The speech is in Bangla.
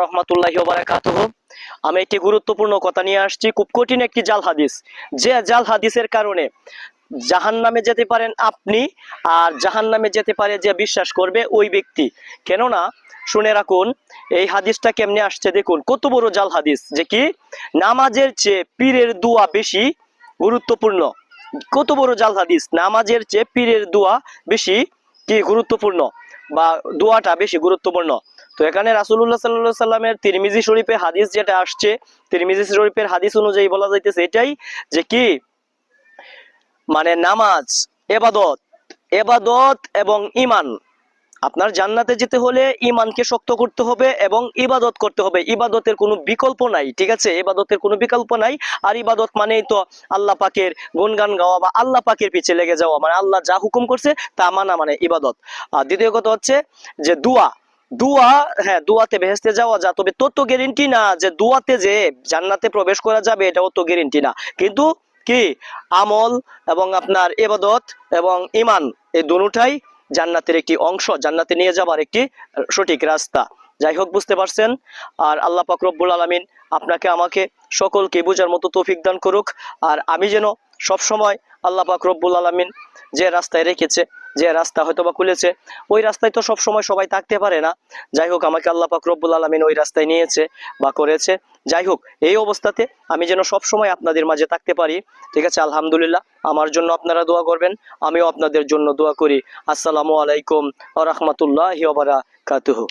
রহমতুল্লাহি ওয়া বারাকাতুহু। আমি একটি গুরুত্বপূর্ণ কথা নিয়ে আসছি, খুব কঠিন একটি জাল হাদিস, যে জাল হাদিসের কারণে জাহান্নামে যেতে পারেন আপনি, আর জাহান্নামে যেতে পারে যে বিশ্বাস করবে ওই ব্যক্তি। কেননা শুনে রাখুন, এই হাদিসটা কেমনে আসছে দেখুন, কত বড় জাল হাদিস, যে কি নামাজের চেয়ে পীরের দোয়া বেশি গুরুত্বপূর্ণ। কত বড় জাল হাদিস, নামাজের চেয়ে পীরের দোয়া বেশি কি গুরুত্বপূর্ণ, বা দোয়াটা বেশি গুরুত্বপূর্ণ। তো এখানে রাসূলুল্লাহ সাল্লাল্লাহু আলাইহি সাল্লামের তিরমিজি শরীফে হাদিস যেটা আসছে, তিরমিজি শরীফের হাদিস অনুযায়ী বলা যাইতেছে এটাই, যে কি মানে নামাজ, এবাদত, এবাদত এবং ঈমান। আপনার জান্নাতে যেতে হলে ঈমানকে শক্ত করতে হবে এবং ইবাদত করতে হবে। ইবাদতের কোনো বিকল্প নাই, ঠিক আছে, ইবাদতের কোনো বিকল্প নাই। আর ইবাদত মানেই তো আল্লাহ পাকের গুণগান গাওয়া বা আল্লাহ পাকের পিছে লেগে যাওয়া, মানে আল্লাহ যা হুকুম করছে তা মানা, মানে ইবাদত। আর দ্বিতীয় কথা হচ্ছে যে দোয়া, দোয়া, হ্যাঁ দোয়াতে বেহেশতে যাওয়া যায়, তবে তত গ্যারেন্টি না যে দোয়াতে যে জান্নাতে প্রবেশ করা যাবে, এটাও তো গ্যারেন্টি না। কিন্তু কি আমল এবং আপনার ইবাদত এবং ঈমান, এই দুটোটাই জান্নাতের একটি অংশ, জান্নাতে নিয়ে যাবার একটি সঠিক রাস্তা। যাই হোক, বুঝতে পারছেন। আর আল্লাহ পাক রব্বুল আলামিন আপনাকে আমাকে সকলকে বোঝার মতো তৌফিক দান করুক। আর আমি যেন সব সময় আল্লাহ পাক রব্বুল আলামিন যে রাস্তায় রেখেছে, যে রাস্তা হয়তো বা খুলেছে, ওই রাস্তায় তো সব সময় সবাই থাকতে পারে না। যাই হোক, আমাকে আল্লাহ পাক রব্বুল আলামিন ওই রাস্তায় নিয়েছে বা করেছে। যাই হোক, এই অবস্থাতে আমি যেন সব সময় আপনাদের মাঝে থাকতে পারি, ঠিক আছে। আলহামদুলিল্লাহ, আমার জন্য আপনারা দোয়া করবেন, আমিও আপনাদের জন্য দোয়া করি। আসসালামু আলাইকুম ওয়া রাহমাতুল্লাহি ওয়া বারাকাতুহু।